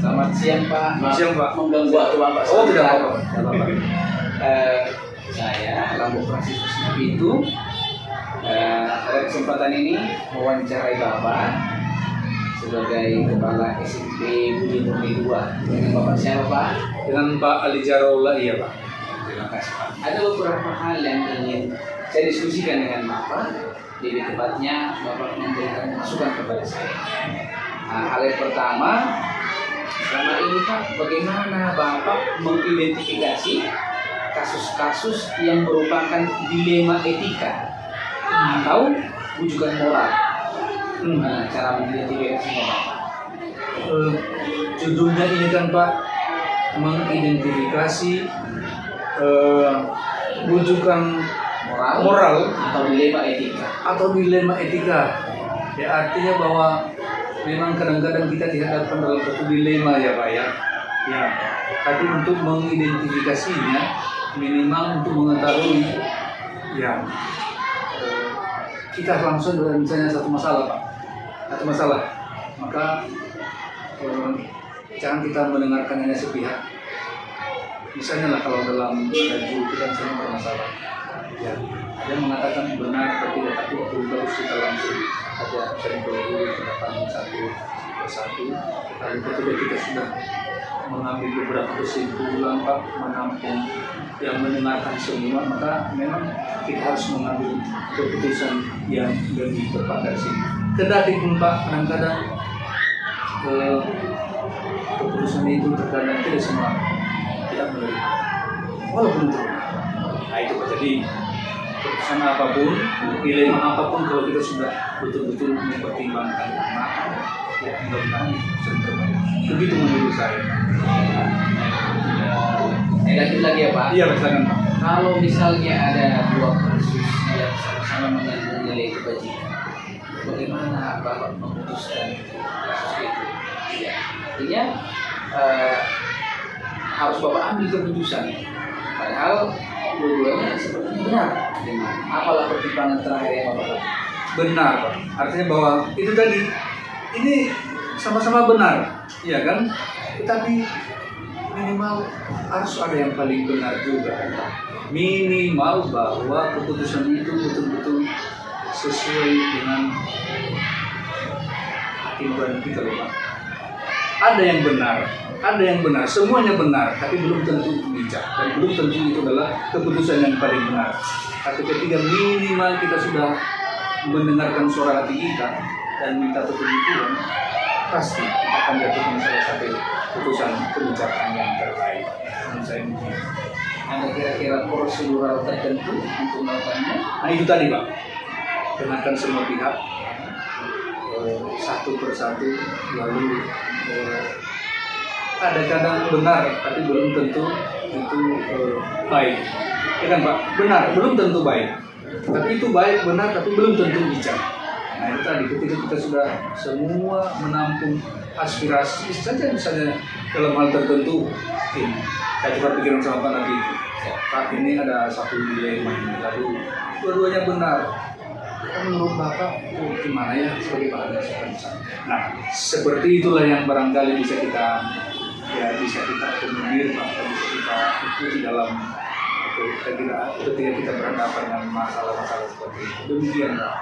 Selamat siang Pak. Siang Pak. Mengganggu waktu Bapak. Oh tidak apa-apa. Saya Lambo Franciscus itu pada kesempatan ini mewawancarai Bapak sebagai Kepala SMP Budi Murni 2. Dengan Bapak siapa Pak? Dengan Pak Ali Jarola, iya Pak. Terima kasih Pak. Ada beberapa hal yang ingin saya diskusikan dengan Bapak. Lebih tepatnya Bapak memberikan masukan kepada saya. Hal yang pertama, selama ini Pak, bagaimana Bapak mengidentifikasi kasus-kasus yang merupakan dilema etika atau rujukan moral? Cara mengidentifikasinya Bapak? Judulnya ini kan Pak, mengidentifikasi rujukan moral atau dilema etika. Ya artinya bahwa memang kadang-kadang kita dihadapkan dalam satu dilema ya Pak ya. Ya, tapi untuk mengidentifikasinya minimal untuk mengetahui ya kita langsung dengan misalnya satu masalah Pak, maka jangan kita mendengarkan hanya sepihak. Misalnya lah kalau dalam baju kita sering bermasalah, ya ada yang mengatakan benar atau tidak, tapi harus kita langsung saja sering dulu kita pandang satu persatu. Lalu ketika kita sudah mengambil beberapa kesimpulan Pak, menampung yang mendengarkan semua, maka memang kita harus mengambil keputusan yang lebih tepat dari sini. Kendati pun Pak, kadang-kadang keputusan itu terkadang tidak semua tidak menerima, walaupun itu. Nah itu Pak, jadi keputusan apapun, dilema apapun, kalau kita sudah betul-betul mempertimbangkan makna, ya mudah-mudahan terbaik. Begitu menurut saya. Negatif lagi ya Pak? Iya, silakan Pak. Kalau misalnya ada dua kasus yang sama-sama mengandung nilai kebajikan, bagaimana Bapak memutuskan kasus itu? Ya, artinya harus Bapak ambil keputusan. Padahal dua-duanya sepertinya benar. Apalah pertimbangan terakhir yang Bapak lakukan? Benar Pak. Artinya bahwa itu tadi, ini sama-sama benar, ya kan? Tetapi minimal harus ada yang paling benar juga kan Pak. Minimal bahwa keputusan itu betul-betul sesuai dengan hati nurani kita loh Pak. Ada yang benar, semuanya benar, tapi belum tentu bijak dan belum tentu itu adalah keputusan yang paling benar. Tapi ketika minimal kita sudah mendengarkan suara hati kita dan minta petunjuk, pasti akan jatuhkan salah satu keputusan kebijakan yang terbaik. Menurut saya begini. Ada kira-kira prosedural tertentu untuk melakukannya? Nah itu tadi Pak, dengarkan semua pihak satu persatu, lalu ada kadang benar tapi belum tentu itu baik, ya kan Pak? Benar belum tentu baik, tapi itu baik benar tapi belum tentu bijak. Nah itu tadi, ketika kita sudah semua menampung aspirasi saja, misalnya dalam hal tertentu, saya coba pikiran sama Pak Nabi itu, Pak ini ada satu dilema ini, lalu dua-duanya benar. Menurut Bapak, gimana ya sebagai Pak Anies? Nah, seperti itulah yang barangkali bisa kita akomodir, Pak, bisa kita ikuti dalam ketika kita berhadapan dengan masalah-masalah seperti itu. Demikian Pak.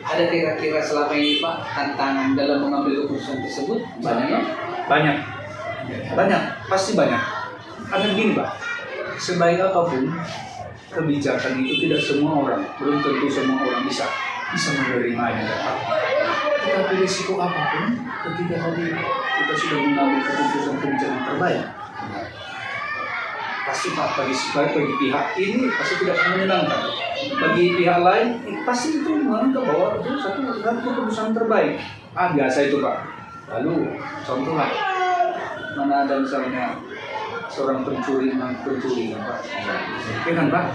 Ada kira-kira selama ini Pak tantangan dalam mengambil keputusan tersebut? Banyak, pasti banyak. Ada begini Pak, sebaik apapun kebijakan itu tidak semua orang, belum tentu semua orang bisa menerimanya. Tetapi risiko apapun ketika tadi kita sudah mengambil keputusan kebijakan terbaik, pasti Pak bagi pihak ini pasti tidak menyenangkan. Bagi pihak lain pasti itu menganggap bahwa itu satu keputusan terbaik. Biasa itu Pak. Lalu contohlah, mana ada misalnya seorang pencuri Pak, ya kan Pak,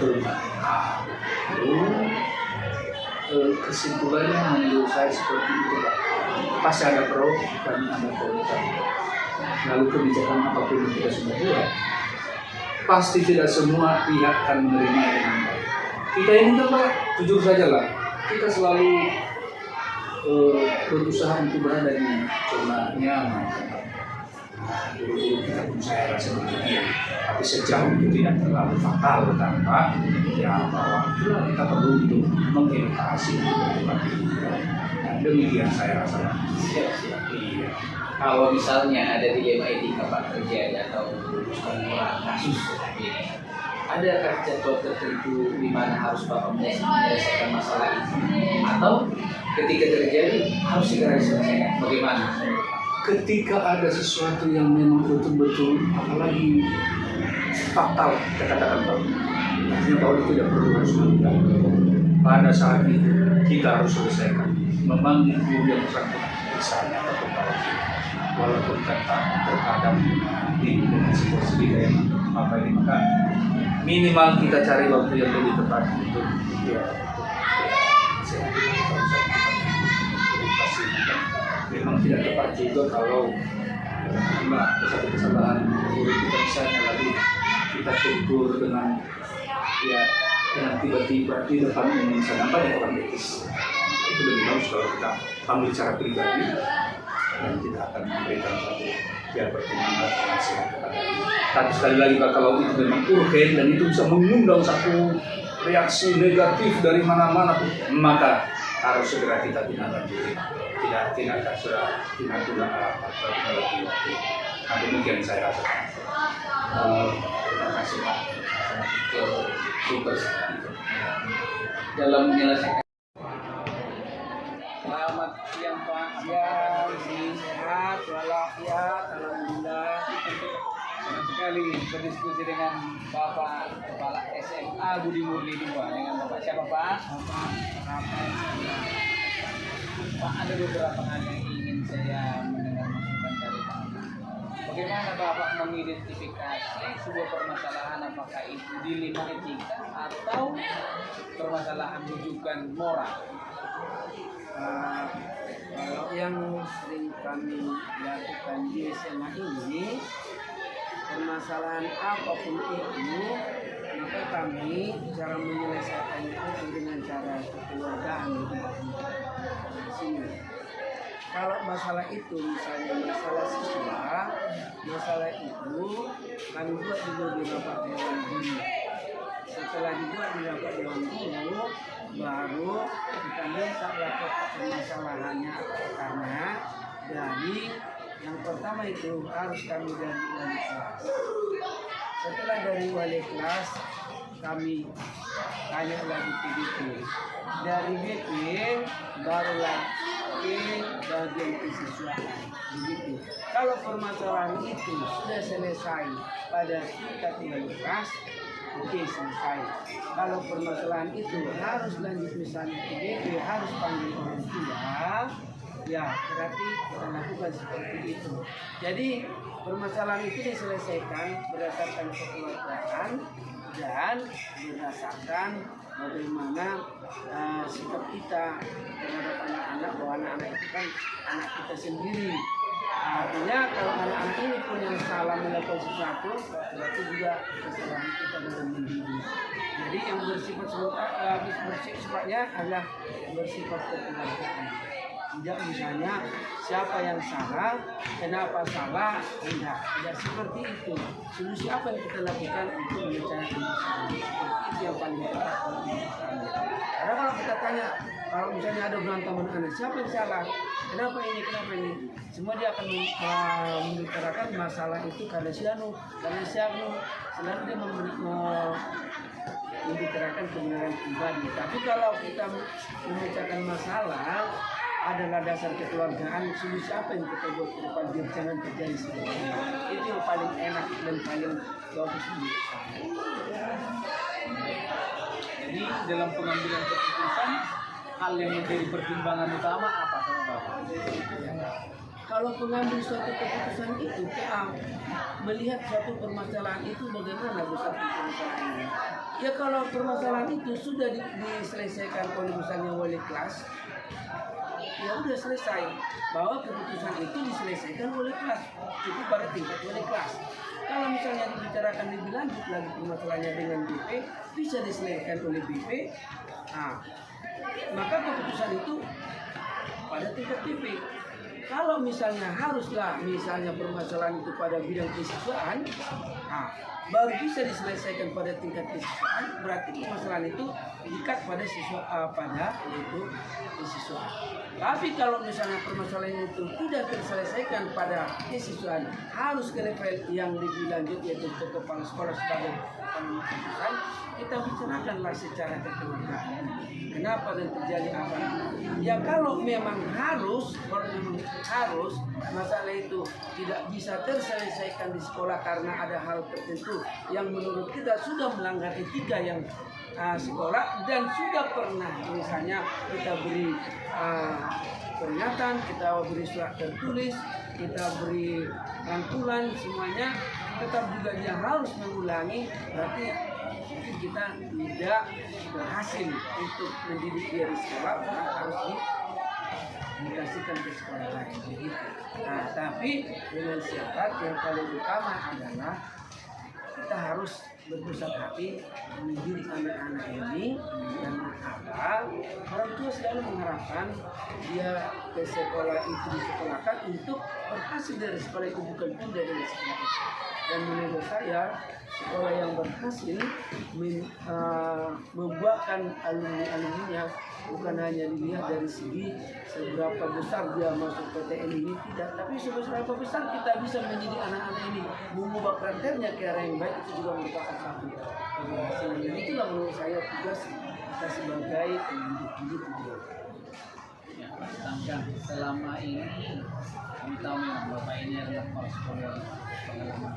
kesimpulannya menurut saya seperti itu Pak. Pasti ada pro dan ada kontra. Lalu kebijakan apapun yang kita sudah buat, pasti tidak semua pihak akan menerima dengan baik. Kita ini kan Pak, jujur saja lah, kita selalu berusaha untuk berada di zona nyaman. Dulu kita pun saya rasa begitu, tapi sejauh itu tidak terlalu fatal tanpa ya bahwa itulah kita perlu untuk mengedukasi nah, demikian saya rasa. Siap. Iya. Kalau misalnya ada dilema etika Pak terjadi atau memutuskan kasus ini, adakah jadwal tertentu di mana harus Bapak menyelesaikan masalah ini? Atau ketika terjadi harus segera diselesaikan? Bagaimana? Ketika ada sesuatu yang memang betul-betul apalagi fatal, kita katakan Pak, artinya bahwa itu tidak perlu harus dilakukan. Pada saat itu kita harus selesaikan, memanggil guru yang bersangkutan misalnya atau pembawa, walaupun terkadang dengan situasi yang apa ini, maka minimal kita cari waktu yang lebih tepat untuk memang tidak tepat juga kalau ada satu kesalahan guru kita misalnya lalu kita tegur dengan tiba-tiba di depan umum misalnya apa yang orang etis, itu lebih bagus kalau kita ambil cara pribadi dan kita akan memberikan satu pertimbangan nasihat kepada. Tapi sekali lagi Pak, kalau itu memang urgen dan itu bisa mengundang satu reaksi negatif dari mana-mana, maka harus segera kita tindak-lanjuti. Tidak akan sudah tindak-tindak apa-apa. Nah, demikian saya rasa. Terima kasih Pak. Super. Dalam menyelesaikan. Selamat siang Pak. Siang, sehat, walafiat, alhamdulillah. Senang sekali berdiskusi dengan Bapak Kepala SMA Budi Murni II. Dengan Bapak siapa Pak? Bapak Rafael. Pak, ada beberapa hal yang ingin saya mendengar masukan dari Pak. Bagaimana Bapak mengidentifikasi sebuah permasalahan, apakah itu dilema etika atau permasalahan rujukan moral? Kalau yang sering kami lakukan di SMA ini, permasalahan apapun itu, maka kami cara menyelesaikan itu dengan cara kekeluargaan di sini. Kalau masalah itu misalnya masalah siswa, masalah itu kami buat dulu di rapat dewan guru. Setelah dibuat di rapat dewan guru, baru kita minta lapor permasalahannya, karena dari yang pertama itu harus kami dari wali kelas. Setelah dari wali kelas, kami tanya lagi ke BP. Dari BP barulah ke bagian kesiswaan. Begitu. Kalau permasalahan itu sudah selesai pada tingkat wali kelas, oke, selesai. Kalau permasalahan itu harus lanjut misalnya ke BP, harus panggil orang tua, ya berarti kita lakukan seperti itu. Jadi permasalahan itu diselesaikan berdasarkan kekeluargaan dan berdasarkan bagaimana sikap kita terhadap anak-anak, bahwa anak-anak itu kan anak kita sendiri. Artinya kalau anak-anak ini pun yang salah melakukan sesuatu, berarti juga kesalahan kita dalam mendidik. Jadi yang bersifatnya adalah bersifat kekeluargaan. Tidak misalnya siapa yang salah, kenapa salah, tidak seperti itu. Solusi apa yang kita lakukan untuk memecahkan masalah itu yang paling tepat kalau misalnya. Karena kalau kita tanya, kalau misalnya ada berantem anak, siapa yang salah, kenapa ini, semua dia akan membicarakan masalah itu karena si anu, selalu dia membicarakan kebenaran pribadi. Tapi kalau kita memecahkan masalah adalah dasar kekeluargaan, solusi apa yang kita buat ke depan biar jangan terjadi seperti ini. Itu yang paling enak dan paling bagus menurut saya. Jadi dalam pengambilan keputusan, hal yang menjadi pertimbangan utama apa sama Bapak? Kalau pengambil suatu keputusan itu, kita melihat suatu permasalahan itu bagaimana besar permasalahannya. Ya kalau permasalahan itu sudah diselesaikan oleh misalnya wali kelas, ya udah selesai, bahwa keputusan itu diselesaikan oleh kelas, cukup pada tingkat wali kelas. Kalau misalnya dibicarakan lebih lanjut lagi permasalahannya dengan BP, bisa diselesaikan oleh BP, maka keputusan itu pada tingkat TP. Kalau misalnya haruslah misalnya permasalahan itu pada bidang kesiswaan, baru bisa diselesaikan pada tingkat kesiswaan, berarti permasalahan itu diikat pada siswa pada yaitu kesiswaan. Tapi kalau misalnya permasalahan itu tidak terselesaikan pada kesiswaan, harus ke level yang lebih lanjut yaitu ke kepala sekolah sebagai pengambil keputusan, kita bicarakanlah secara kekeluargaan. Kenapa dan terjadi apa? Ya kalau memang harus masalah itu tidak bisa terselesaikan di sekolah karena ada hal tertentu yang menurut kita sudah melanggar etika yang sekolah dan sudah pernah misalnya kita beri peringatan, kita beri surat tertulis, kita beri rangkulan semuanya, tetap juga dia harus mengulangi, berarti kita tidak berhasil untuk mendidik dia di sekolah, harus dikasihkan ke sekolah lain begitu. Nah, tapi dengan syarat yang paling utama adalah kita harus berbesar hati mendidik anak-anak ini, dan apa orang tua selalu mengharapkan dia ke sekolah itu disekolahkan untuk berhasil dari sekolah itu, bukan pindah dari sekolah itu. Dan menurut saya sekolah yang berhasil membuahkan alumni-alumninya bukan hanya dilihat dari segi seberapa besar dia masuk PTN ini, tidak, tapi seberapa besar kita bisa mendidik anak-anak ini mengubah karakternya ke arah yang baik, itu juga merupakan satu keberhasilan. Dan itulah menurut saya tugas kita sebagai pendidik juga. Ya, Pak Tanggang, selama ini kami tahu memang Bapak ini adalah kepala sekolah pengalaman.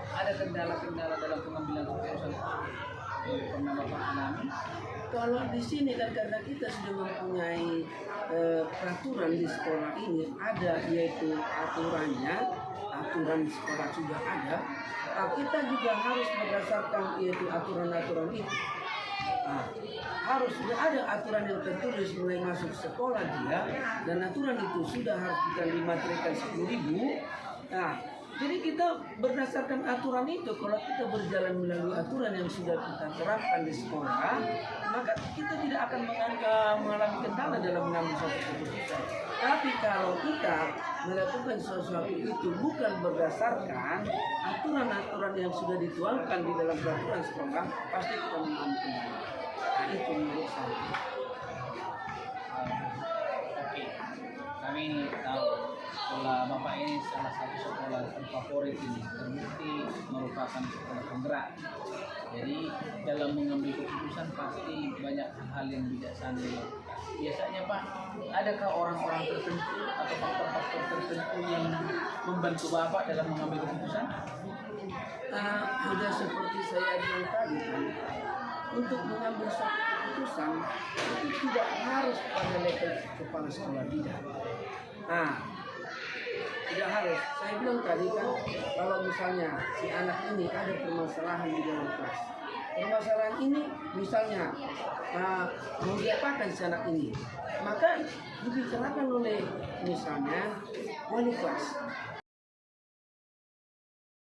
Ada kendala-kendala dalam pengambilan keputusan yang pernah Bapak alami? Kalau di sini kan karena kita sudah mempunyai peraturan di sekolah ini ada, yaitu aturan sekolah sudah ada. Kita juga harus berdasarkan yaitu aturan-aturan itu. Harus ada aturan yang tertulis mulai masuk sekolah dia, dan aturan itu sudah harus kita dimatrikan 10.000. Jadi kita berdasarkan aturan itu, kalau kita berjalan melalui aturan yang sudah kita terapkan di sekolah, maka kita tidak akan mengalami kendala dalam mengambil suatu keputusan. Tapi kalau kita melakukan sesuatu itu bukan berdasarkan aturan-aturan yang sudah dituangkan di dalam peraturan sekolah, pasti kita mengalami kendala. Itu menurut saya. Oke, kami tahu sekolah Bapak ini salah satu sekolah terfavorit ini, terbukti merupakan sekolah penggerak. Jadi dalam mengambil keputusan pasti banyak hal yang bijaksana dilakukan. Biasanya Pak, adakah orang-orang tertentu atau faktor-faktor tertentu yang membantu Bapak dalam mengambil keputusan? Sudah seperti saya bilang tadi kan, untuk mengambil suatu keputusan itu tidak harus pada level kepala sekolah, tidak. Tidak harus. Saya bilang tadi kan, kalau misalnya si anak ini ada permasalahan di dalam kelas, permasalahan ini misalnya mau diapakan si anak ini, maka dibicarakan oleh misalnya wali kelas.